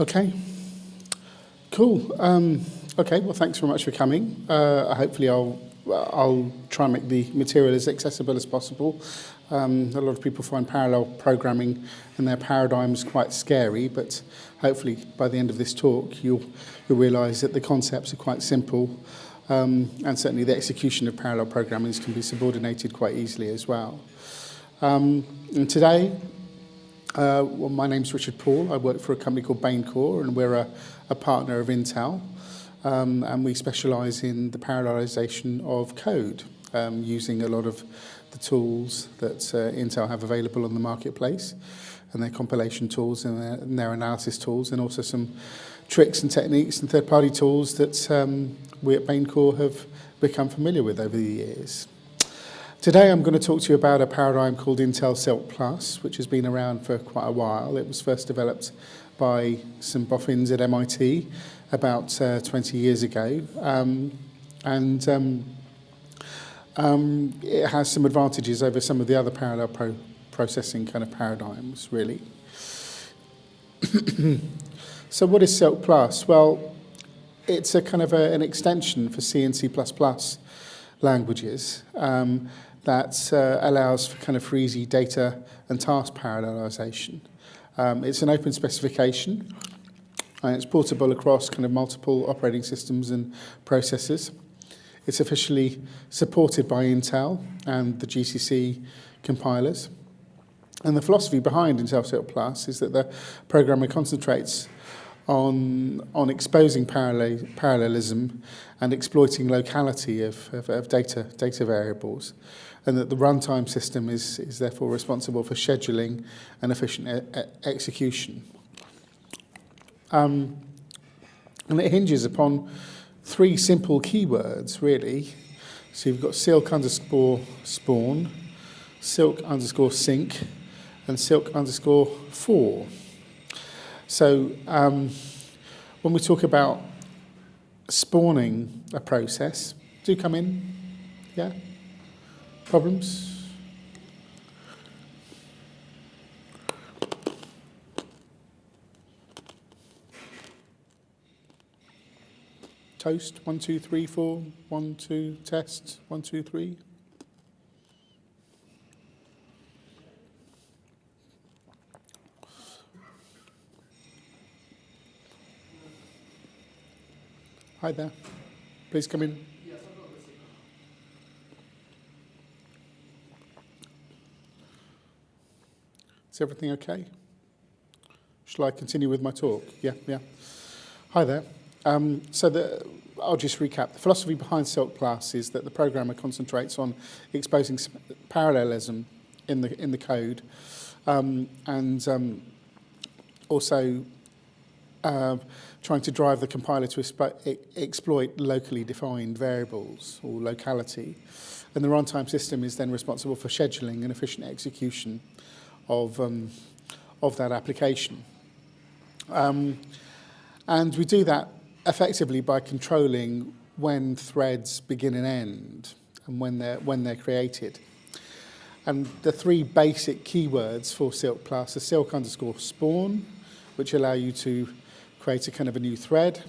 Okay, cool. Okay, well, thanks very much for coming. Hopefully I'll try and make the material as accessible as possible. A lot of people find parallel programming and their paradigms quite scary, but hopefully by the end of this talk you'll realise that the concepts are quite simple, and certainly the execution of parallel programming can be subordinated quite easily as well. And today, well, my name's Richard Paul. I work for a company called Bain Core, and we're a partner of Intel. And we specialise in the parallelisation of code, using a lot of the tools that Intel have available on the marketplace, and their compilation tools and their analysis tools, and also some tricks and techniques and third-party tools that we at Bain Core have become familiar with over the years. Today I'm going to talk to you about a paradigm called Intel CILK Plus, which has been around for quite a while. It was first developed by some boffins at MIT about 20 years ago, and it has some advantages over some of the other parallel processing kind of paradigms, really. So what is CILK Plus? Well, it's a kind of an extension for C and C++ languages that allows for kind of for easy data and task parallelization. It's an open specification, and it's portable across kind of multiple operating systems and processors. It's officially supported by Intel and the GCC compilers. And the philosophy behind Intel CILK Plus is that the programmer concentrates on exposing parallelism and exploiting locality of data variables, and that the runtime system is therefore responsible for scheduling and efficient execution. And it hinges upon three simple keywords, really. So you've got CILK_spawn, CILK_sync, and CILK_for. So when we talk about spawning a process, do come in, yeah? Problems? Toast, 1, 2, 3, 4, 1, 2, test, 1, 2, 3. Hi there. Please come in. Yes, I've got the signal. Is everything okay? Shall I continue with my talk? Yeah. Hi there. I'll just recap. The philosophy behind CILK Plus is that the programmer concentrates on exposing parallelism in the code, and also trying to drive the compiler to exploit locally defined variables or locality. And the runtime system is then responsible for scheduling and efficient execution of that application. And we do that effectively by controlling when threads begin and end, and when they're created. And the three basic keywords for CILK Plus are CILK_spawn, which allow you to create a kind of a new thread,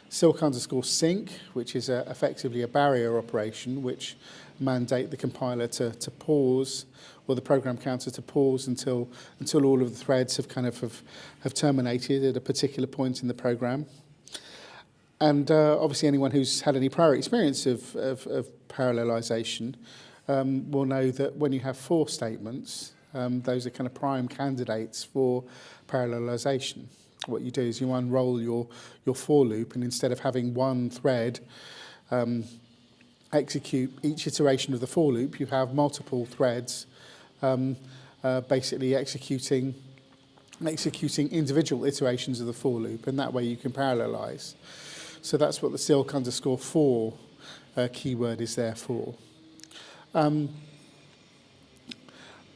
CILK_sync, which is effectively a barrier operation, which mandate the compiler to pause, or the program counter to pause until all of the threads have terminated at a particular point in the program. And obviously anyone who's had any prior experience of parallelization will know that when you have for statements, those are kind of prime candidates for parallelization. What you do is you unroll your for loop, and instead of having one thread execute each iteration of the for loop, you have multiple threads basically executing individual iterations of the for loop, and that way you can parallelize. So that's what the CILK_for keyword is there for.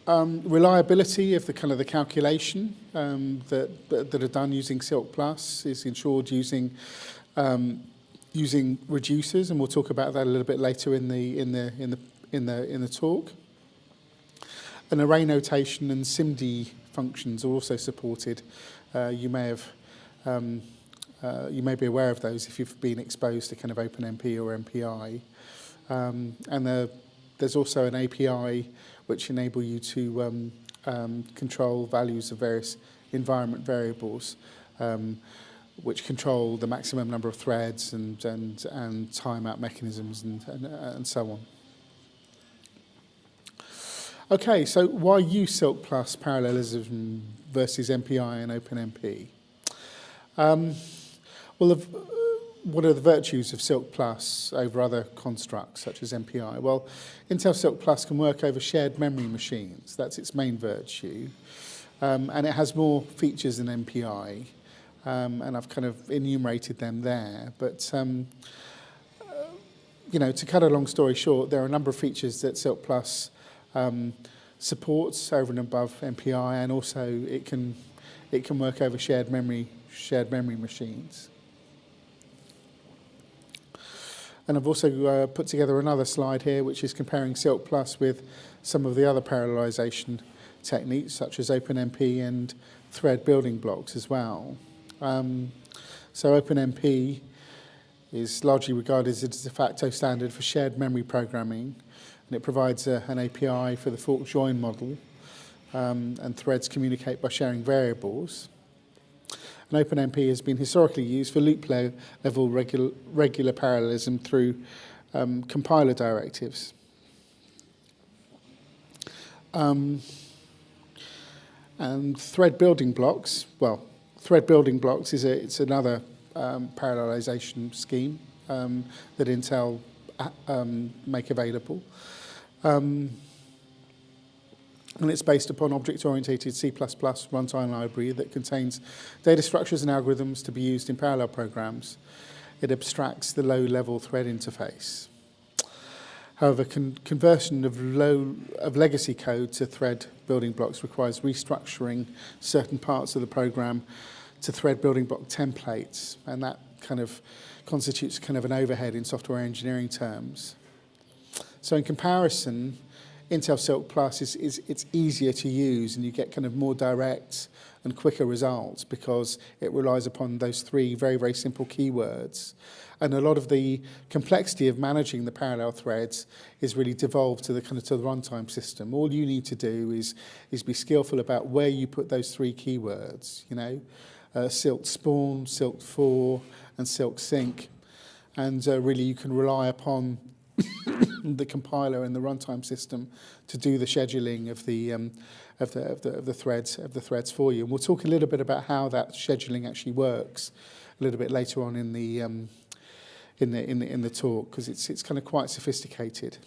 Reliability of the calculation that are done using CILK Plus is ensured using reducers, and we'll talk about that a little bit later in the talk. And array notation and SIMD functions are also supported. You may have You may be aware of those if you've been exposed to kind of OpenMP or MPI. And there's also an API which enable you to control values of various environment variables, which control the maximum number of threads and timeout mechanisms and so on. Okay, so why use CILK Plus parallelism versus MPI and OpenMP? Well, what are the virtues of CILK Plus over other constructs such as MPI? Well, Intel CILK Plus can work over shared memory machines. That's its main virtue. And it has more features than MPI. And I've kind of enumerated them there. But, to cut a long story short, there are a number of features that CILK Plus supports over and above MPI, and also it can work over shared memory machines. And I've also put together another slide here, which is comparing CILK Plus with some of the other parallelization techniques, such as OpenMP and thread building blocks as well. So OpenMP is largely regarded as a de facto standard for shared memory programming, and it provides an API for the fork join model, and threads communicate by sharing variables. And OpenMP has been historically used for loop-level regular parallelism through compiler directives. And thread building blocks, it's another parallelization scheme that Intel make available. And it's based upon object-oriented C++ runtime library that contains data structures and algorithms to be used in parallel programs. It abstracts the low-level thread interface. However, conversion of legacy code to thread building blocks requires restructuring certain parts of the program to thread building block templates, and that kind of constitutes kind of an overhead in software engineering terms. So in comparison, Intel CILK Plus it's easier to use, and you get kind of more direct and quicker results because it relies upon those three very, very simple keywords. And a lot of the complexity of managing the parallel threads is really devolved to the runtime system. All you need to do is be skillful about where you put those three keywords, CILK spawn, CILK for, and CILK sync. And really you can rely upon the compiler and the runtime system to do the scheduling of the threads for you. And we'll talk a little bit about how that scheduling actually works a little bit later on in the talk, because it's kind of quite sophisticated.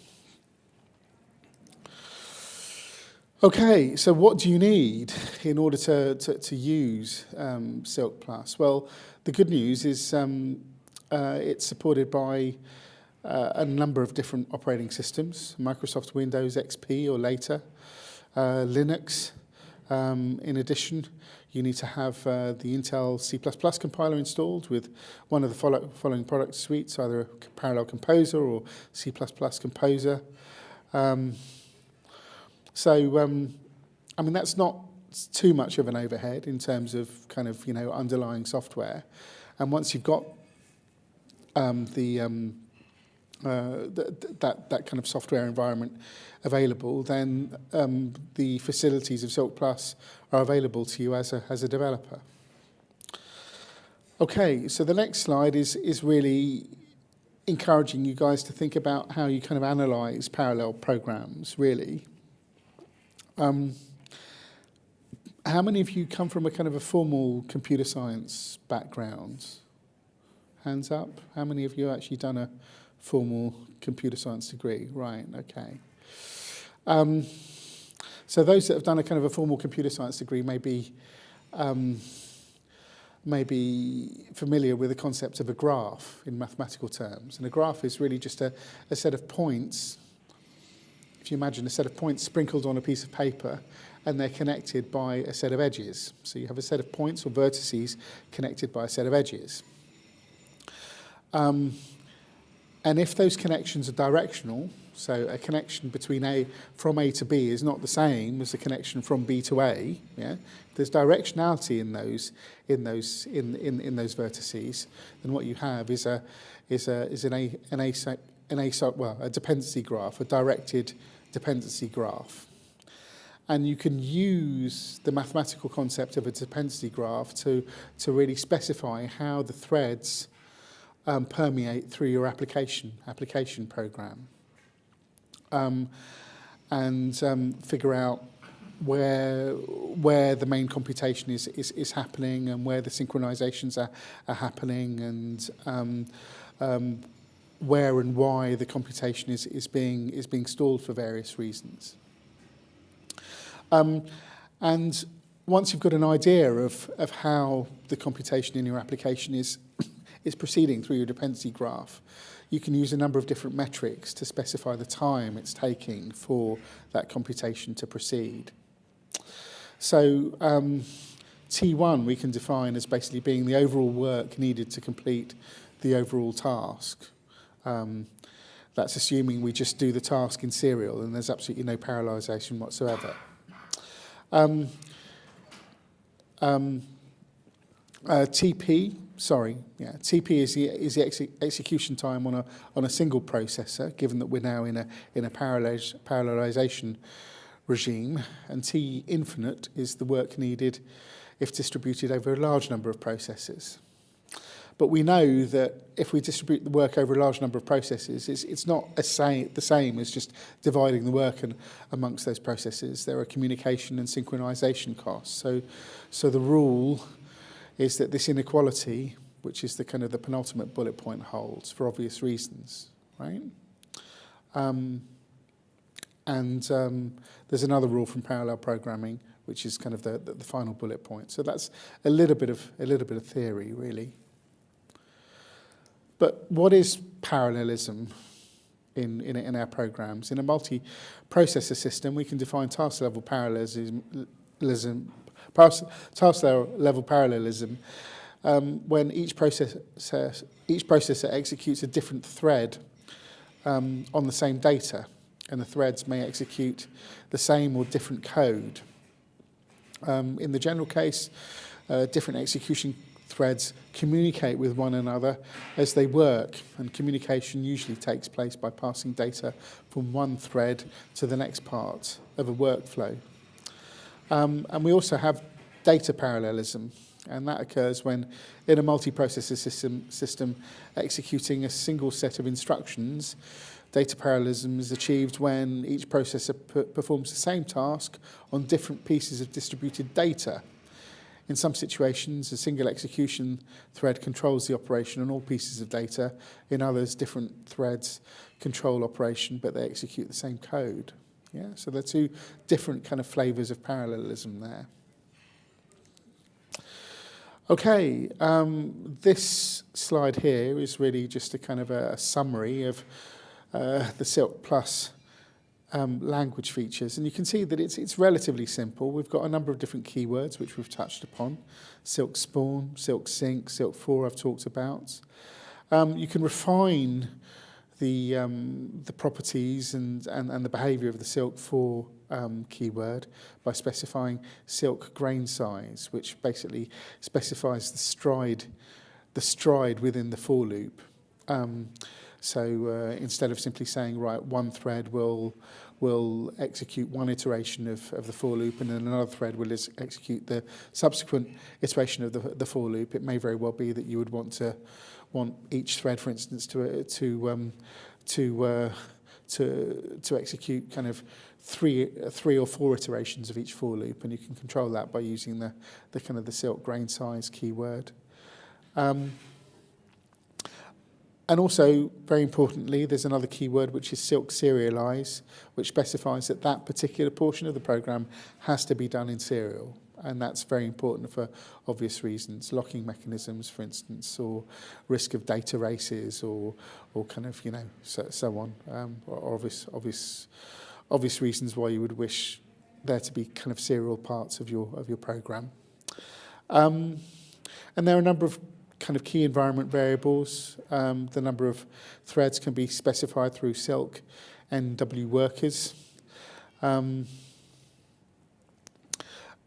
Okay, so what do you need in order to use CILK Plus? Well, the good news is it's supported by a number of different operating systems: Microsoft Windows XP or later, Linux. In addition, you need to have the Intel C++ compiler installed with one of the following product suites, either a Parallel Composer or C++ Composer. That's not too much of an overhead in terms of kind of underlying software. And once you've got that kind of software environment available, then the facilities of CILK Plus are available to you as a developer. Okay, so the next slide is really encouraging you guys to think about how you kind of analyze parallel programs, really. How many of you come from a kind of a formal computer science background? Hands up. How many of you actually done a formal computer science degree? Right, okay. So those that have done a kind of a formal computer science degree may be familiar with the concept of a graph in mathematical terms. And a graph is really just a set of points. If you imagine a set of points sprinkled on a piece of paper, and they're connected by a set of edges. So you have a set of points or vertices connected by a set of edges. And And if those connections are directional, so a connection from A to B is not the same as a connection from B to A, yeah, there's directionality in those vertices, then what you have is a dependency graph, a directed dependency graph. And you can use the mathematical concept of a dependency graph to really specify how the threads permeate through your application program, and figure out where the main computation is happening and where the synchronizations are happening, and where and why the computation is being stalled for various reasons. And once you've got an idea of how the computation in your application is proceeding through your dependency graph, you can use a number of different metrics to specify the time it's taking for that computation to proceed. So T1 we can define as basically being the overall work needed to complete the overall task. That's assuming we just do the task in serial and there's absolutely no parallelisation whatsoever. TP is the execution time on a single processor, given that we're now in a parallelisation regime, and T infinite is the work needed if distributed over a large number of processes. But we know that if we distribute the work over a large number of processes, it's not the same as just dividing the work amongst those processes. There are communication and synchronization costs. So the rule is that this inequality, which is the kind of the penultimate bullet point, holds for obvious reasons, right? There's another rule from parallel programming, which is kind of the final bullet point. So that's a little bit of theory, really. But what is parallelism in our programs? In a multi-processor system, we can define task-level parallelism when each processor executes a different thread on the same data, and the threads may execute the same or different code. In the general case, different execution threads communicate with one another as they work, and communication usually takes place by passing data from one thread to the next part of a workflow. And we also have data parallelism, and that occurs when in a multiprocessor system executing a single set of instructions, data parallelism is achieved when each processor performs the same task on different pieces of distributed data. In some situations, a single execution thread controls the operation on all pieces of data. In others, different threads control operation, but they execute the same code. Yeah, so there are two different kind of flavors of parallelism there. Okay, this slide here is really just a kind of a summary of the CILK Plus language features, and you can see that it's relatively simple. We've got a number of different keywords which we've touched upon: CILK Spawn, CILK Sync, CILK 4 I've talked about. You can refine the properties and the behaviour of the CILK 4 keyword by specifying CILK grain size, which basically specifies the stride within the for loop. So instead of simply saying, right, one thread will execute one iteration of the for loop, and then another thread will execute the subsequent iteration of the for loop, it may very well be that you would want each thread, for instance, to execute kind of three or four iterations of each for loop, and you can control that by using the kind of the CILK grain size keyword. And also, very importantly, there's another keyword which is CILK serialize, which specifies that that particular portion of the program has to be done in serial. And that's very important for obvious reasons, locking mechanisms, for instance, or risk of data races, or kind of, so on, or obvious reasons why you would wish there to be kind of serial parts of your program. And there are a number of kind of key environment variables. The number of threads can be specified through CILK NW workers. And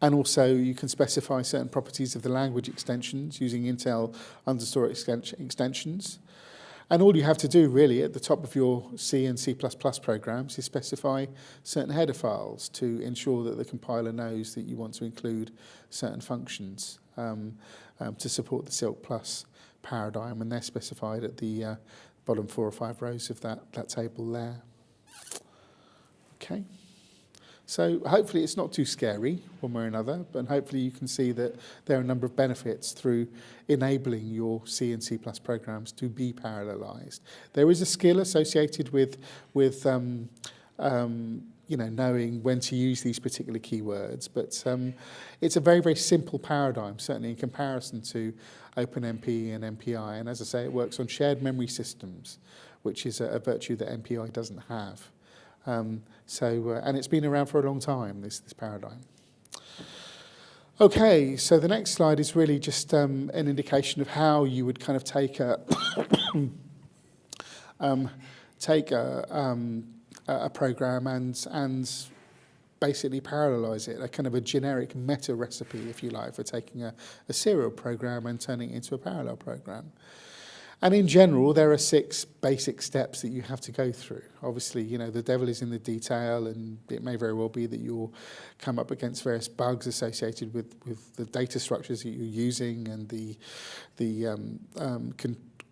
also you can specify certain properties of the language extensions using Intel underscore extensions. And all you have to do really at the top of your C and C++ programs is specify certain header files to ensure that the compiler knows that you want to include certain functions to support the CILK Plus paradigm, and they're specified at the bottom 4 or 5 rows of that table there. Okay. So hopefully it's not too scary one way or another, but hopefully you can see that there are a number of benefits through enabling your C and C+ programs to be parallelized. There is a skill associated with knowing when to use these particular keywords, but it's a very, very simple paradigm, certainly in comparison to OpenMP and MPI. And as I say, it works on shared memory systems, which is a virtue that MPI doesn't have. And it's been around for a long time, this paradigm. Okay, so the next slide is really just an indication of how you would kind of take a program and basically parallelize it, a kind of a generic meta recipe, if you like, for taking a serial program and turning it into a parallel program. And in general, there are 6 basic steps that you have to go through. Obviously, the devil is in the detail, and it may very well be that you'll come up against various bugs associated with the data structures that you're using and the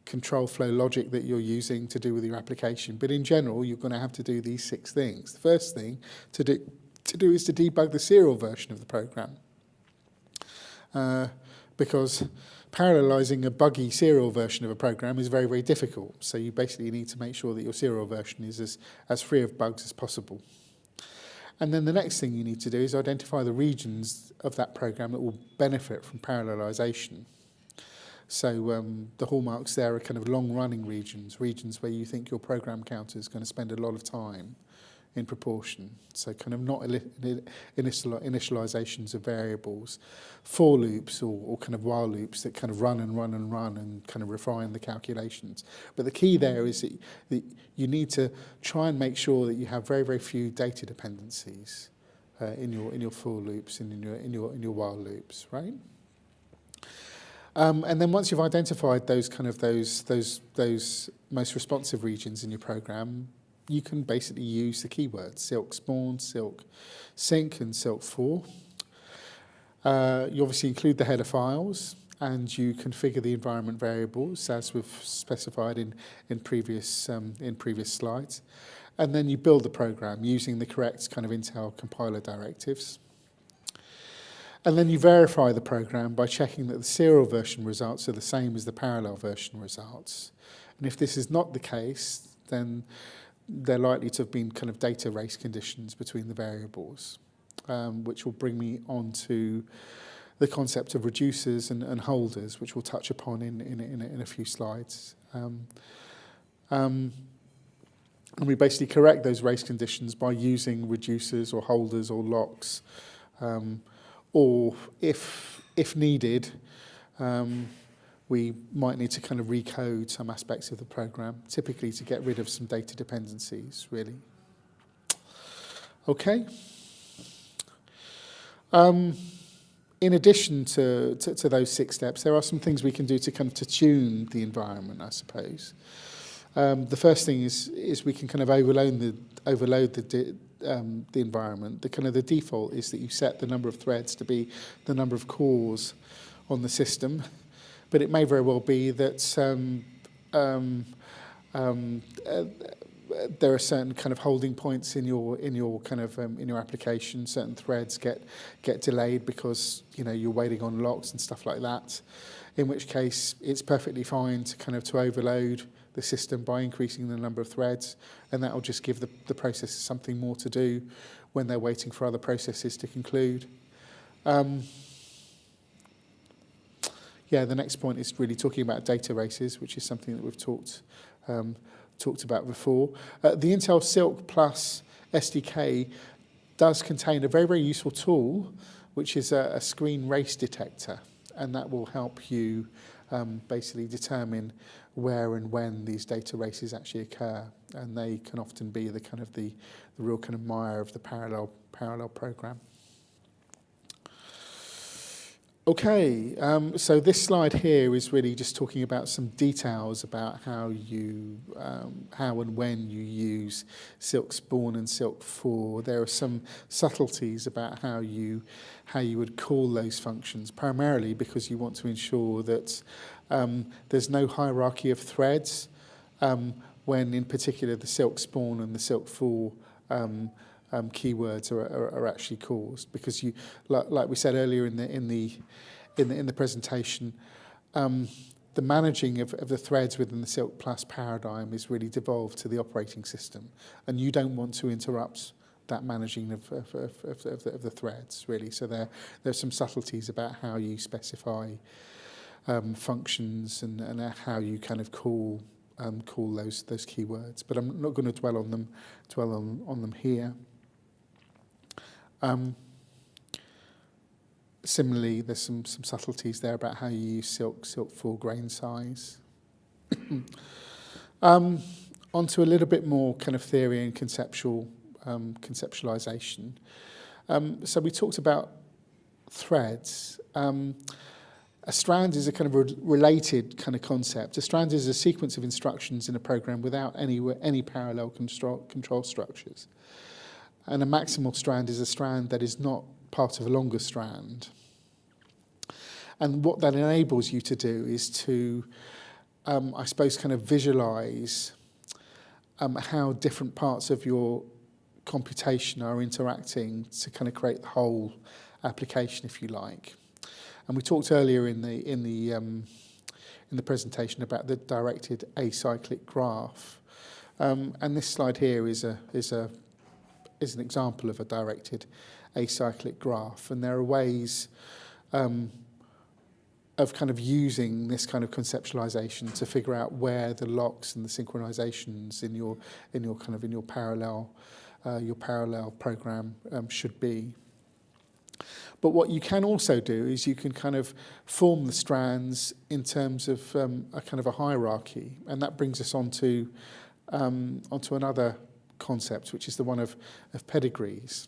control flow logic that you're using to do with your application. But in general, you're going to have to do these 6 things. The first thing to do is to debug the serial version of the program. Because parallelizing a buggy serial version of a program is very, very difficult. So you basically need to make sure that your serial version is as free of bugs as possible. And then the next thing you need to do is identify the regions of that program that will benefit from parallelization. So the hallmarks there are kind of long-running regions where you think your program counter is going to spend a lot of time in proportion. So kind of not initializations of variables, for loops or kind of while loops that kind of run and kind of refine the calculations. But the key there is that you need to try and make sure that you have very, very few data dependencies in your for loops and in your while loops, right? And then once you've identified those most responsive regions in your program, you can basically use the keywords CILK spawn, CILK sync, and CILK for. You obviously include the header files, and you configure the environment variables as we've specified in previous slides. And then you build the program using the correct kind of Intel compiler directives. And then you verify the program by checking that the serial version results are the same as the parallel version results. And if this is not the case, then they're likely to have been kind of data race conditions between the variables, which will bring me on to the concept of reducers and holders, which we'll touch upon in a few slides. And we basically correct those race conditions by using reducers or holders or locks, or if needed, we might need to kind of recode some aspects of the program, typically to get rid of some data dependencies, really. Okay. In addition to those 6 steps, there are some things we can do to kind of to tune the environment, I suppose. The first thing is we can kind of overload the environment. The default is that you set the number of threads to be the number of cores on the system. But it may very well be that there are certain kind of holding points in your application. Certain threads get delayed because you're waiting on locks and stuff like that. In which case, it's perfectly fine to overload the system by increasing the number of threads, and that will just give the process something more to do when they're waiting for other processes to conclude. The next point is really talking about data races, which is something that we've talked about before. The Intel CILK Plus SDK does contain a very, very useful tool, which is a screen race detector, and that will help you basically determine where and when these data races actually occur, and they can often be the kind of the real kind of mire of the parallel program. Okay, so this slide here is really just talking about some details about how and when you use CILK Spawn and CILK 4. There are some subtleties about how you would call those functions, primarily because you want to ensure that there's no hierarchy of threads when, in particular, the CILK Spawn and the CILK 4 keywords are actually caused, because you, like we said earlier in the presentation, the managing of the threads within the CILK Plus paradigm is really devolved to the operating system, and you don't want to interrupt that managing of the threads, really. So there's some subtleties about how you specify functions and how you kind of call those keywords, but I'm not going to dwell on them here. Similarly, there's some subtleties there about how you use CILK 4 grain size. Onto a little bit more kind of theory and conceptualization. So we talked about threads. A strand is a kind of related kind of concept. A strand is a sequence of instructions in a program without any parallel control structures. And a maximal strand is a strand that is not part of a longer strand. And what that enables you to do is to, I suppose, kind of visualize how different parts of your computation are interacting to kind of create the whole application, if you like. And we talked earlier in the presentation about the directed acyclic graph, and this slide here is an example of a directed acyclic graph, and there are ways of kind of using this kind of conceptualization to figure out where the locks and the synchronizations in your parallel program should be. But what you can also do is you can kind of form the strands in terms of a kind of a hierarchy, and that brings us onto another concept, which is the one of pedigrees.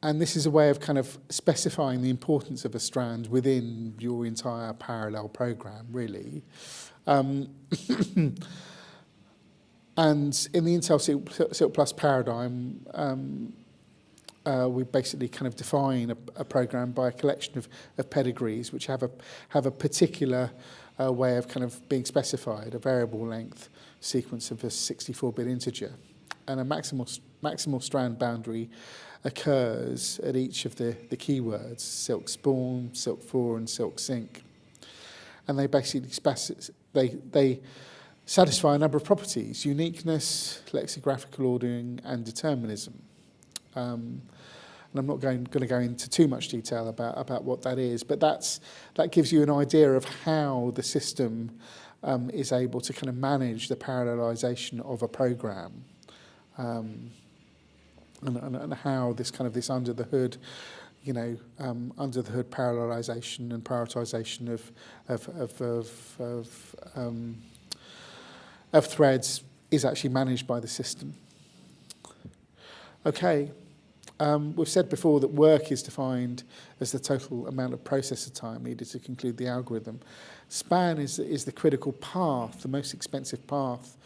And this is a way of kind of specifying the importance of a strand within your entire parallel program, really. And in the Intel CILK Plus paradigm, we basically kind of define a program by a collection of pedigrees which have a particular way of kind of being specified, a variable length sequence of a 64-bit integer. And a maximal strand boundary occurs at each of the keywords, CILK Spawn, CILK 4, and CILK Sync. And they basically they satisfy a number of properties: uniqueness, lexicographical ordering, and determinism. And I'm not going to go into too much detail about what that is, but that gives you an idea of how the system is able to kind of manage the parallelization of a program, and how this under the hood, under the hood parallelization and prioritization of threads is actually managed by the system. Okay. We've said before that work is defined as the total amount of processor time needed to conclude the algorithm. Span is the critical path, the most expensive path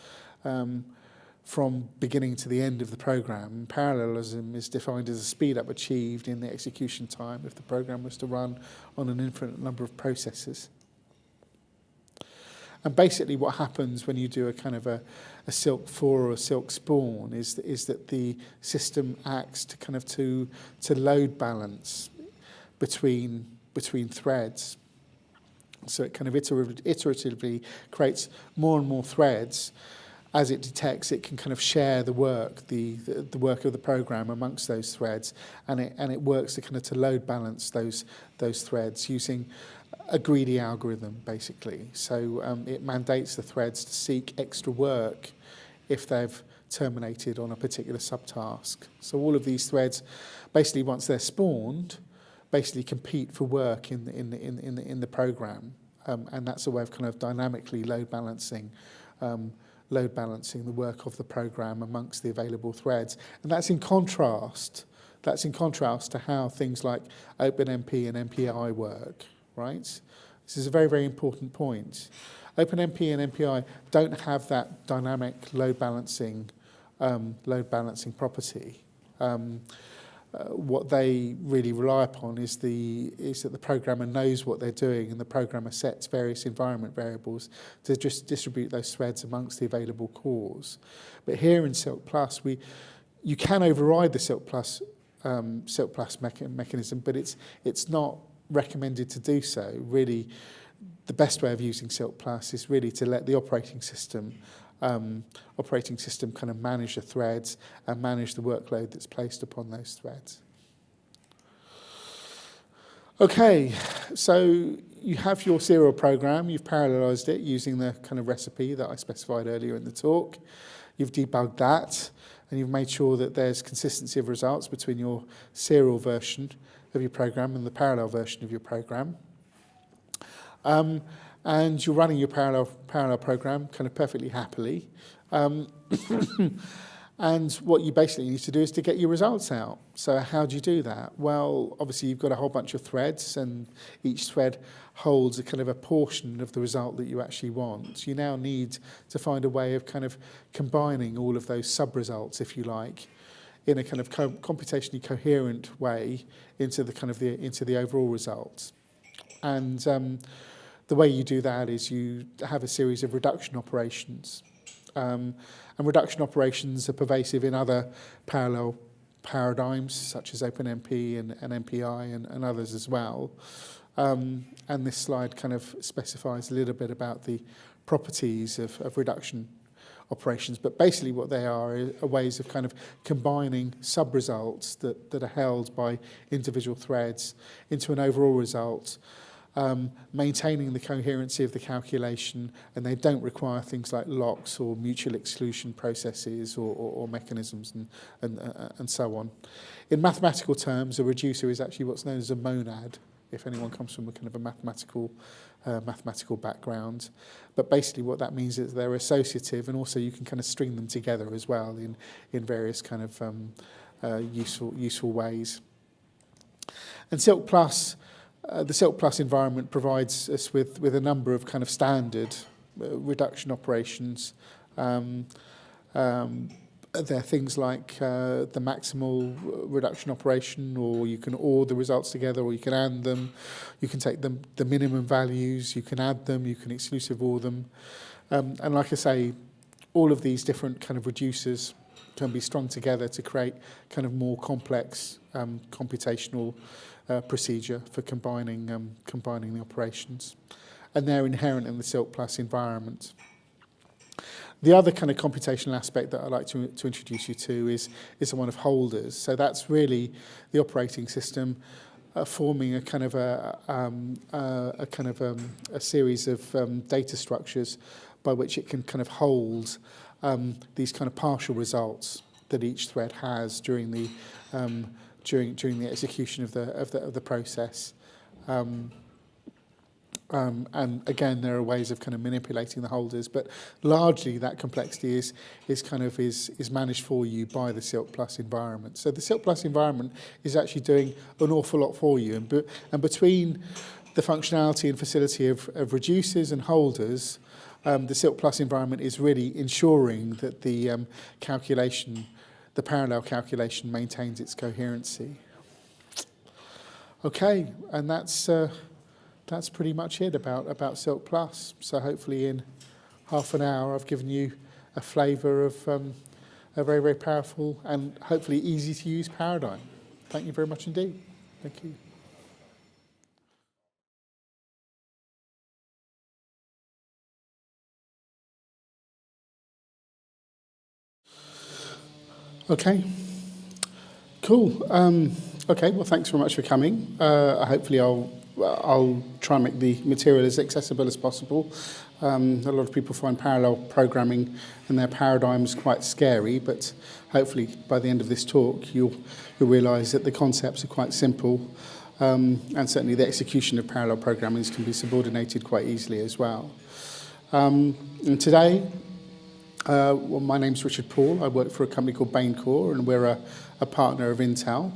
from beginning to the end of the program. Parallelism is defined as a speed up achieved in the execution time if the program was to run on an infinite number of processors. And basically what happens when you do a kind of a CILK 4 or a CILK Spawn is that the system acts to load balance between threads. So it kind of iteratively creates more and more threads. As it detects, it can kind of share the work, the work of the program amongst those threads, and it works to load balance those threads using a greedy algorithm, basically. So it mandates the threads to seek extra work if they've terminated on a particular subtask. So all of these threads, basically once they're spawned, basically compete for work in the program, and that's a way of kind of dynamically load balancing the work of the program amongst the available threads, and that's in contrast. That's in contrast to how things like OpenMP and MPI work, right? This is a very, very important point. OpenMP and MPI don't have that dynamic load balancing property. What they really rely upon is that the programmer knows what they're doing, and the programmer sets various environment variables to just distribute those threads amongst the available cores. But here in CILK Plus, you can override the CILK Plus mechanism, but it's not recommended to do so. Really, the best way of using CILK Plus is really to let the operating system kind of manage the threads and manage the workload that's placed upon those threads. Okay, so you have your serial program, you've parallelized it using the kind of recipe that I specified earlier in the talk. You've debugged that, and you've made sure that there's consistency of results between your serial version of your program and the parallel version of your program. And you're running your parallel program kind of perfectly happily. And what you basically need to do is to get your results out. So how do you do that? Well, obviously you've got a whole bunch of threads, and each thread holds a kind of a portion of the result that you actually want. You now need to find a way of kind of combining all of those sub-results, if you like, in a kind of computationally coherent way into the overall results. And the way you do that is you have a series of reduction operations. And reduction operations are pervasive in other parallel paradigms, such as OpenMP and MPI and others as well. And this slide kind of specifies a little bit about the properties of reduction operations. But basically what they are ways of kind of combining sub-results that are held by individual threads into an overall result, maintaining the coherency of the calculation, and they don't require things like locks or mutual exclusion processes or mechanisms and so on. In mathematical terms, a reducer is actually what's known as a monad, if anyone comes from a kind of a mathematical background. But basically what that means is they're associative, and also you can kind of string them together as well in various kind of useful ways. And CILK Plus, the CILK Plus environment provides us with a number of kind of standard reduction operations. There are things like the maximal reduction operation, or you can OR the results together, or you can AND them. You can take the minimum values, you can add them, you can exclusive OR them. And like I say, all of these different kind of reducers can be strung together to create kind of more complex computational procedure for combining the operations. And they're inherent in the CILK Plus environment. The other kind of computational aspect that I'd like to introduce you to is the one of holders. So that's really the operating system forming a kind of a series of data structures by which it can kind of hold these kind of partial results that each thread has during the execution of the process. And again, there are ways of kind of manipulating the holders, but largely that complexity is managed for you by the CILK Plus environment. So the CILK Plus environment is actually doing an awful lot for you, and between the functionality and facility of reducers and holders, the CILK Plus environment is really ensuring that the parallel calculation maintains its coherency. Okay, and that's pretty much it about CILK Plus. So hopefully in half an hour I've given you a flavour of a very, very powerful and hopefully easy to use paradigm. Thank you very much indeed. Thank you. Okay, cool. Okay, well, thanks very much for coming. Hopefully I'll try and make the material as accessible as possible. A lot of people find parallel programming and their paradigms quite scary, but hopefully by the end of this talk you'll realise that the concepts are quite simple, and certainly the execution of parallel programming can be subordinated quite easily as well. And today, well, my name's Richard Paul. I work for a company called Bain Core, and we're a partner of Intel,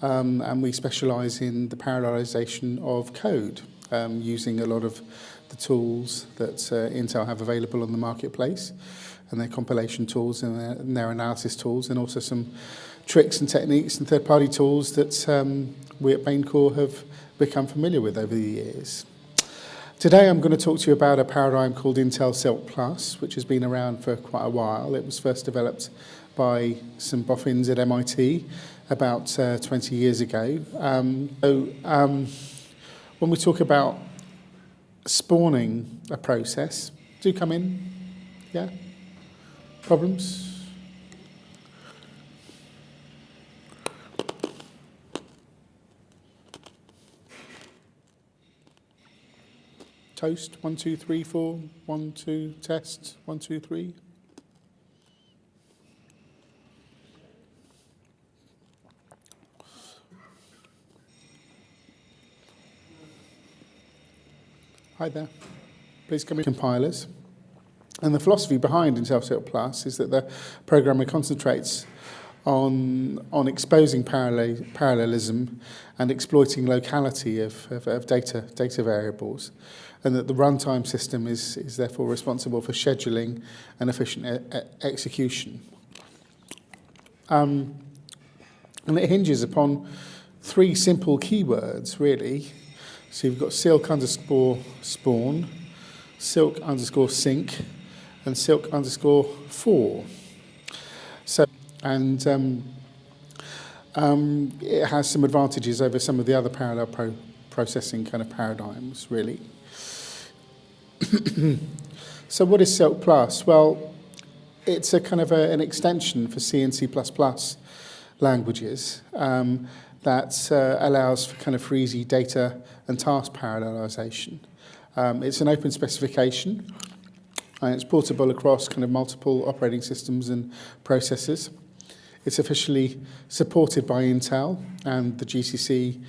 and we specialise in the parallelisation of code, using a lot of the tools that Intel have available on the marketplace, and their compilation tools and their analysis tools, and also some tricks and techniques and third-party tools that we at Bain Core have become familiar with over the years. Today I'm going to talk to you about a paradigm called Intel CILK Plus, which has been around for quite a while. It was first developed by some boffins at MIT about 20 years ago. When we talk about spawning a process, do come in, yeah? Problems? Toast, 1, 2, 3, 4, 1, 2, test, 1, 2, 3. Hi there. Please come in. Compilers. And the philosophy behind Intel CILK Plus is that the programmer concentrates on exposing parallelism and exploiting locality of data variables, and that the runtime system is therefore responsible for scheduling and efficient execution. And it hinges upon three simple keywords, really. So you've got CILK underscore spawn, CILK underscore sync, and CILK underscore for. So, and it has some advantages over some of the other parallel processing kind of paradigms, really. So what is CILK Plus? Well, it's a kind of an extension for C and C++ languages that allows for kind of for easy data and task parallelization. It's an open specification, and it's portable across kind of multiple operating systems and processors. It's officially supported by Intel and the GCC